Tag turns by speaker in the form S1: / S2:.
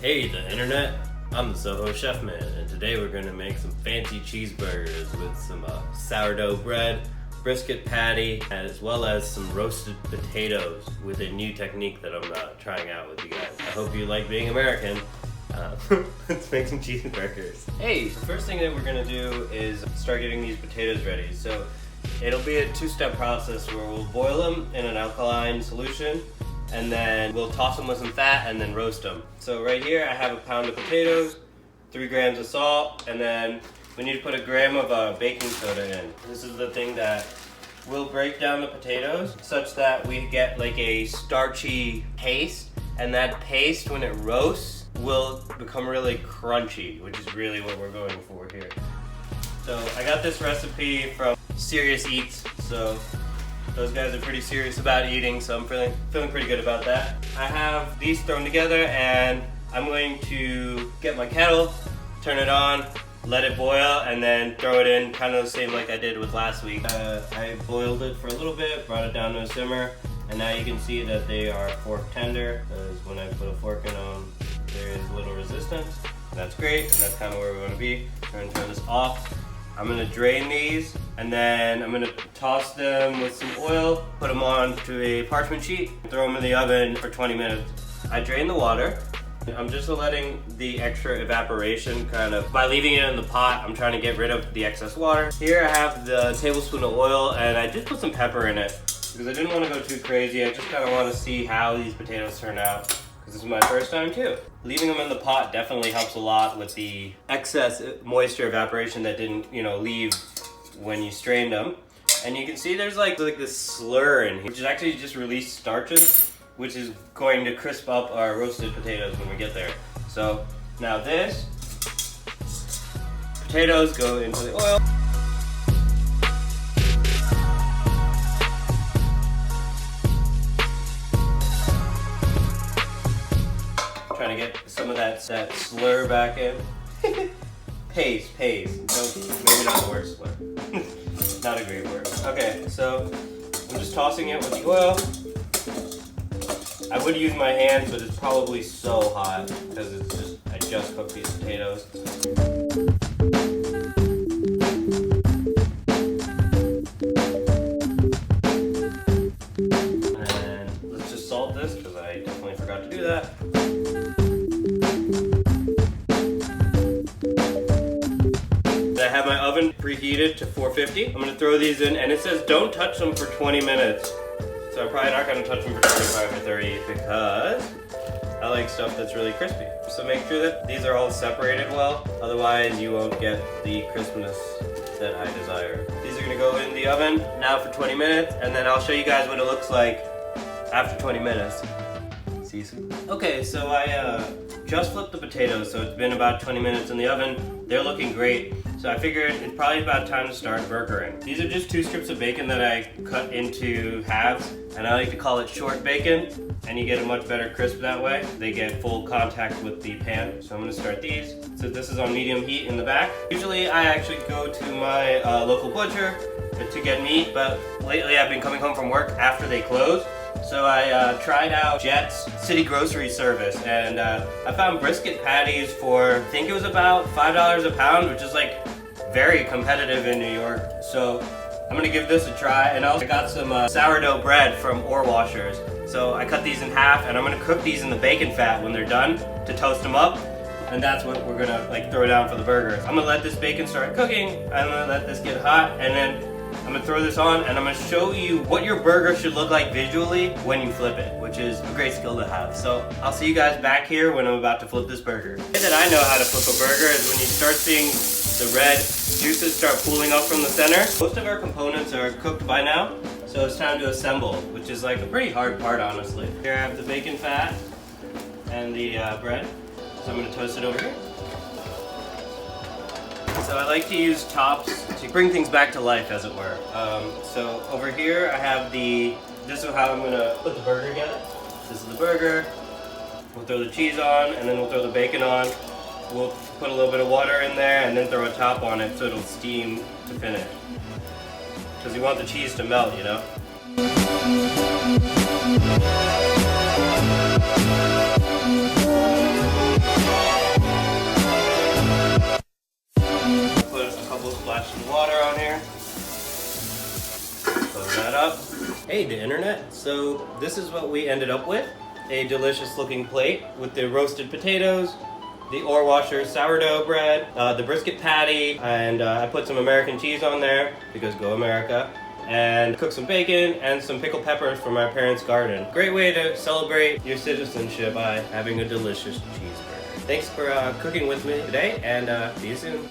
S1: Hey the internet, I'm the Soho Chef Man, and today we're going to make some fancy cheeseburgers with some sourdough bread, brisket patty, as well as some roasted potatoes with a new technique that I'm trying out with you guys. I hope you like being American. Let's make some cheeseburgers. Hey, the first thing that we're going to do is start getting these potatoes ready. So it'll be a two-step process where we'll boil them in an alkaline solution, and then we'll toss them with some fat and then roast them. So right here I have a pound of potatoes, 3 grams of salt, and then we need to put a gram of baking soda in. This is the thing that will break down the potatoes such that we get like a starchy paste, and that paste when it roasts will become really crunchy, which is really what we're going for here. So I got this recipe from Serious Eats, so those guys are pretty serious about eating, so I'm feeling pretty good about that. I have these thrown together, and I'm going to get my kettle, turn it on, let it boil, and then throw it in kind of the same like I did with last week. I boiled it for a little bit, brought it down to a simmer, and now you can see that they are fork tender, because when I put a fork in them, there is a little resistance. That's great, and that's kind of where we want to be. Turn this off. I'm going to drain these, and then I'm going to toss them with some oil, put them onto a parchment sheet, throw them in the oven for 20 minutes. I drain the water. I'm just letting the extra evaporation by leaving it in the pot, I'm trying to get rid of the excess water. Here I have the tablespoon of oil, and I just put some pepper in it because I didn't want to go too crazy. I just kind of want to see how these potatoes turn out, because this is my first time too. Leaving them in the pot definitely helps a lot with the excess moisture evaporation that didn't, leave when you strained them. And you can see there's like this slur in here, which is actually just released starches, which is going to crisp up our roasted potatoes when we get there. So now this, potatoes go into the oil. Trying to get some of that slur back in. Paste. No, maybe not the worst slur. Not a great word. Okay, so I'm just tossing it with the oil. I would use my hands, but it's probably so hot because I just cooked these potatoes. And let's just salt this because I definitely forgot to do that. I have my oven preheated to 450. I'm going to throw these in, and it says don't touch them for 20 minutes. So I'm probably not going to touch them for 25 or 30 because I like stuff that's really crispy. So make sure that these are all separated well, otherwise you won't get the crispness that I desire. These are going to go in the oven now for 20 minutes, and then I'll show you guys what it looks like after 20 minutes. See you soon. Okay, so I just flipped the potatoes, so it's been about 20 minutes in the oven. They're looking great. So I figured it's probably about time to start burgering. These are just 2 strips of bacon that I cut into halves, and I like to call it short bacon, and you get a much better crisp that way. They get full contact with the pan. So I'm gonna start these. So this is on medium heat in the back. Usually I actually go to my local butcher to get meat, but lately I've been coming home from work after they close. So I tried out Jet's City Grocery Service, and I found brisket patties for, I think it was about $5 a pound, which is like very competitive in New York. So I'm gonna give this a try, and I also got some sourdough bread from Ore Washers. So I cut these in half, and I'm gonna cook these in the bacon fat when they're done to toast them up, and that's what we're gonna throw down for the burgers. I'm gonna let this bacon start cooking, I'm gonna let this get hot, and then I'm gonna throw this on, and I'm gonna show you what your burger should look like visually when you flip it, which is a great skill to have. So I'll see you guys back here when I'm about to flip this burger. The way that I know how to flip a burger is when you start seeing the red juices start pooling up from the center. Most of our components are cooked by now, so it's time to assemble, which is like a pretty hard part, honestly. Here I have the bacon fat and the bread, so I'm gonna toast it over here. So I like to use tops to bring things back to life, as it were. So over here I have this is how I'm gonna put the burger together. This is the burger. We'll throw the cheese on, and then we'll throw the bacon on. We'll put a little bit of water in there, and then throw a top on it so it'll steam to finish. Because you want the cheese to melt, Hey, the internet. So this is what we ended up with. A delicious looking plate with the roasted potatoes, the ore washer sourdough bread, the brisket patty, and I put some American cheese on there because go America, and cooked some bacon and some pickled peppers from our parents' garden. Great way to celebrate your citizenship by having a delicious cheeseburger. Thanks for cooking with me today, and see you soon.